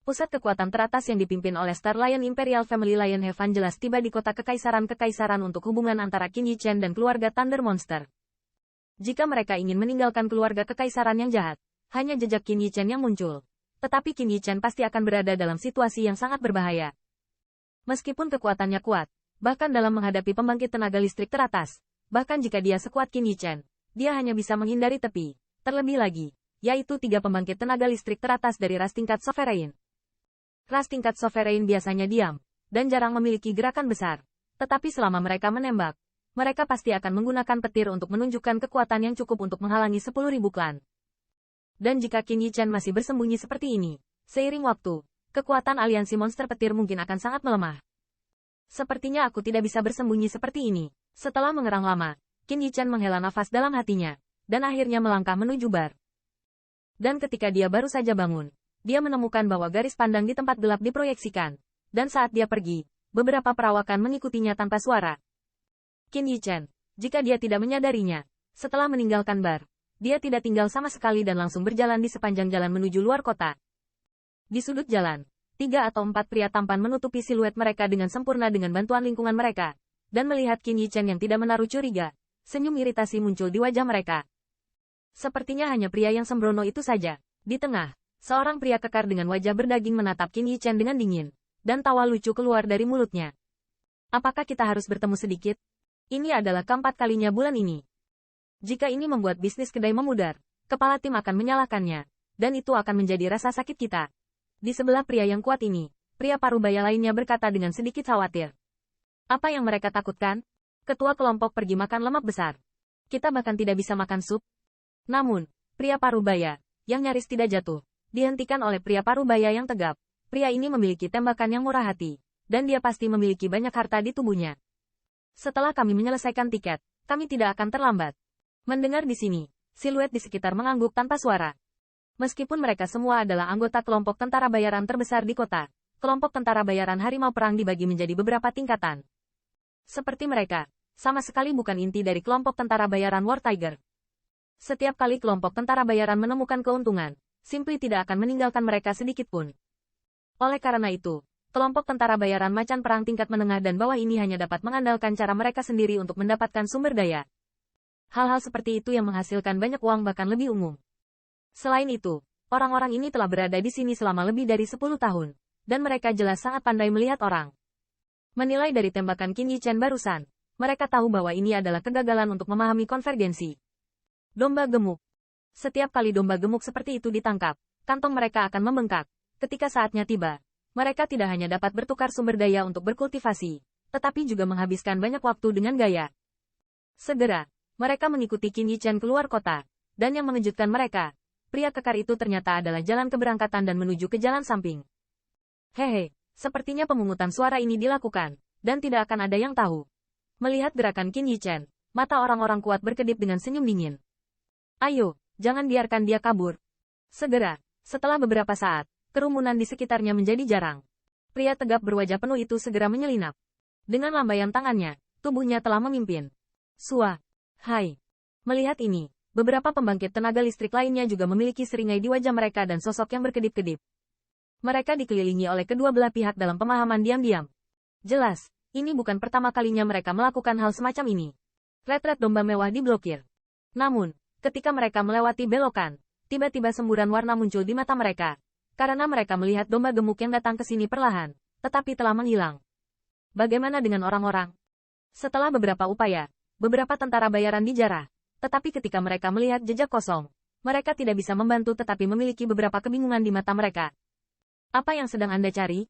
Pusat kekuatan teratas yang dipimpin oleh Star Lion Imperial Family Lion Heaven jelas tiba di kota kekaisaran-kekaisaran untuk hubungan antara Qin Yichen dan keluarga Thunder Monster. Jika mereka ingin meninggalkan keluarga kekaisaran yang jahat, hanya jejak Qin Yichen yang muncul. Tetapi Qin Yichen pasti akan berada dalam situasi yang sangat berbahaya. Meskipun kekuatannya kuat, bahkan dalam menghadapi pembangkit tenaga listrik teratas, bahkan jika dia sekuat Qin Yichen, dia hanya bisa menghindari tepi. Terlebih lagi, yaitu 3 pembangkit tenaga listrik teratas dari ras tingkat Sovereign. Ras tingkat Sovereign biasanya diam, dan jarang memiliki gerakan besar. Tetapi selama mereka menembak, mereka pasti akan menggunakan petir untuk menunjukkan kekuatan yang cukup untuk menghalangi 10.000 klan. Dan jika Qin Yichen masih bersembunyi seperti ini, seiring waktu, kekuatan aliansi monster petir mungkin akan sangat melemah. Sepertinya aku tidak bisa bersembunyi seperti ini. Setelah mengerang lama, Qin Yichen menghela nafas dalam hatinya, dan akhirnya melangkah menuju bar. Dan ketika dia baru saja bangun, dia menemukan bahwa garis pandang di tempat gelap diproyeksikan, dan saat dia pergi, beberapa perawakan mengikutinya tanpa suara. Qin Yichen, jika dia tidak menyadarinya, setelah meninggalkan bar, dia tidak tinggal sama sekali dan langsung berjalan di sepanjang jalan menuju luar kota. Di sudut jalan, 3 atau 4 pria tampan menutupi siluet mereka dengan sempurna dengan bantuan lingkungan mereka, dan melihat Qin Yichen yang tidak menaruh curiga, senyum iritasi muncul di wajah mereka. Sepertinya hanya pria yang sembrono itu saja. Di tengah, seorang pria kekar dengan wajah berdaging menatap Qin Yichen dengan dingin, dan tawa lucu keluar dari mulutnya. Apakah kita harus bertemu sedikit? Ini adalah keempat kalinya bulan ini. Jika ini membuat bisnis kedai memudar, kepala tim akan menyalahkannya, dan itu akan menjadi rasa sakit kita. Di sebelah pria yang kuat ini, pria parubaya lainnya berkata dengan sedikit khawatir. Apa yang mereka takutkan? Ketua kelompok pergi makan lemak besar. Kita bahkan tidak bisa makan sup. Namun, pria parubaya, yang nyaris tidak jatuh, dihentikan oleh pria parubaya yang tegap. Pria ini memiliki tembakan yang murah hati, dan dia pasti memiliki banyak harta di tubuhnya. Setelah kami menyelesaikan tiket, kami tidak akan terlambat. Mendengar di sini, siluet di sekitar mengangguk tanpa suara. Meskipun mereka semua adalah anggota kelompok tentara bayaran terbesar di kota, kelompok tentara bayaran harimau perang dibagi menjadi beberapa tingkatan. Seperti mereka, sama sekali bukan inti dari kelompok tentara bayaran War Tiger. Setiap kali kelompok tentara bayaran menemukan keuntungan, Simply tidak akan meninggalkan mereka sedikit pun. Oleh karena itu, kelompok tentara bayaran macan perang tingkat menengah dan bawah ini hanya dapat mengandalkan cara mereka sendiri untuk mendapatkan sumber daya. Hal-hal seperti itu yang menghasilkan banyak uang bahkan lebih umum. Selain itu, orang-orang ini telah berada di sini selama lebih dari 10 tahun, dan mereka jelas sangat pandai melihat orang. Menilai dari tembakan Qin Yichen barusan, mereka tahu bahwa ini adalah kegagalan untuk memahami konvergensi. Domba gemuk. Setiap kali domba gemuk seperti itu ditangkap, kantong mereka akan membengkak. Ketika saatnya tiba, mereka tidak hanya dapat bertukar sumber daya untuk berkultivasi, tetapi juga menghabiskan banyak waktu dengan gaya. Segera, mereka mengikuti Qin Yichen keluar kota, dan yang mengejutkan mereka, pria kekar itu ternyata adalah jalan keberangkatan dan menuju ke jalan samping. Hehe, sepertinya pemungutan suara ini dilakukan, dan tidak akan ada yang tahu. Melihat gerakan Qin Yichen, mata orang-orang kuat berkedip dengan senyum dingin. Ayo, jangan biarkan dia kabur. Segera, setelah beberapa saat, kerumunan di sekitarnya menjadi jarang. Pria tegap berwajah penuh itu segera menyelinap. Dengan lambaian tangannya, tubuhnya telah memimpin. Sua. Hai. Melihat ini, beberapa pembangkit tenaga listrik lainnya juga memiliki seringai di wajah mereka dan sosok yang berkedip-kedip. Mereka dikelilingi oleh kedua belah pihak dalam pemahaman diam-diam. Jelas, ini bukan pertama kalinya mereka melakukan hal semacam ini. Retret domba mewah diblokir. Namun, ketika mereka melewati belokan, tiba-tiba semburan warna muncul di mata mereka. Karena mereka melihat domba gemuk yang datang ke sini perlahan, tetapi telah menghilang. Bagaimana dengan orang-orang? Setelah beberapa upaya, beberapa tentara bayaran dijarah. Tetapi ketika mereka melihat jejak kosong, mereka tidak bisa membantu tetapi memiliki beberapa kebingungan di mata mereka. Apa yang sedang Anda cari?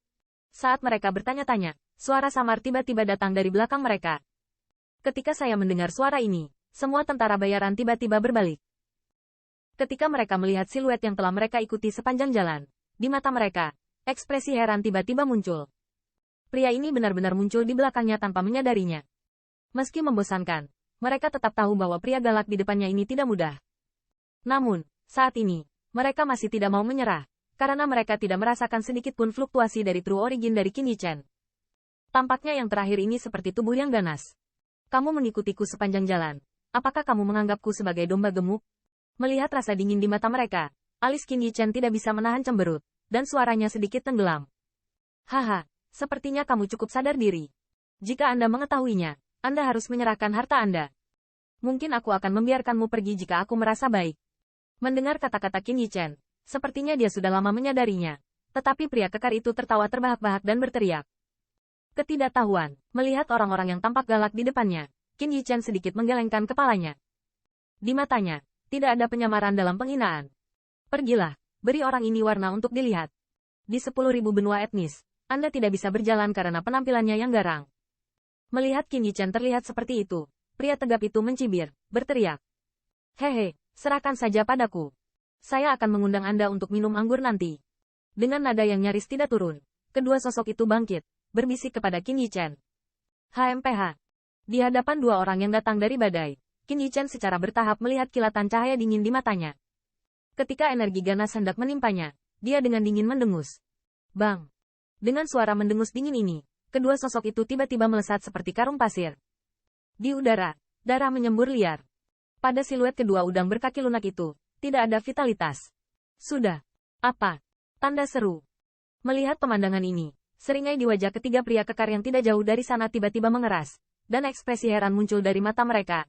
Saat mereka bertanya-tanya, suara samar tiba-tiba datang dari belakang mereka. Ketika saya mendengar suara ini, semua tentara bayaran tiba-tiba berbalik. Ketika mereka melihat siluet yang telah mereka ikuti sepanjang jalan, di mata mereka, ekspresi heran tiba-tiba muncul. Pria ini benar-benar muncul di belakangnya tanpa menyadarinya. Meski membosankan, mereka tetap tahu bahwa pria galak di depannya ini tidak mudah. Namun, saat ini, mereka masih tidak mau menyerah, karena mereka tidak merasakan sedikit pun fluktuasi dari true origin dari Qin Yichen. Tampaknya yang terakhir ini seperti tubuh yang ganas. Kamu mengikutiku sepanjang jalan. Apakah kamu menganggapku sebagai domba gemuk? Melihat rasa dingin di mata mereka, alis Qin Yichen tidak bisa menahan cemberut. dan suaranya sedikit tenggelam. Haha, sepertinya kamu cukup sadar diri. Jika Anda mengetahuinya, Anda harus menyerahkan harta Anda. Mungkin aku akan membiarkanmu pergi jika aku merasa baik. Mendengar kata-kata Qin Yichen, sepertinya dia sudah lama menyadarinya. Tetapi pria kekar itu tertawa terbahak-bahak dan berteriak. Ketidaktahuan, melihat orang-orang yang tampak galak di depannya, Qin Yichen sedikit menggelengkan kepalanya. Di matanya, tidak ada penyamaran dalam penghinaan. Pergilah, beri orang ini warna untuk dilihat. Di 10.000 benua etnis, Anda tidak bisa berjalan karena penampilannya yang garang. Melihat Qin Yichen terlihat seperti itu, pria tegap itu mencibir, berteriak. Hehe, serahkan saja padaku. Saya akan mengundang Anda untuk minum anggur nanti. Dengan nada yang nyaris tidak turun, kedua sosok itu bangkit, berbisik kepada Qin Yichen. HMPH. Di hadapan dua orang yang datang dari badai, Qin Yichen secara bertahap melihat kilatan cahaya dingin di matanya. Ketika energi ganas hendak menimpanya, dia dengan dingin mendengus. Bang! Dengan suara mendengus dingin ini, kedua sosok itu tiba-tiba melesat seperti karung pasir. Di udara, darah menyembur liar. Pada siluet kedua udang berkaki lunak itu, tidak ada vitalitas. Sudah. Apa? Tanda seru. Melihat pemandangan ini, seringai di wajah ketiga pria kekar yang tidak jauh dari sana tiba-tiba mengeras, dan ekspresi heran muncul dari mata mereka.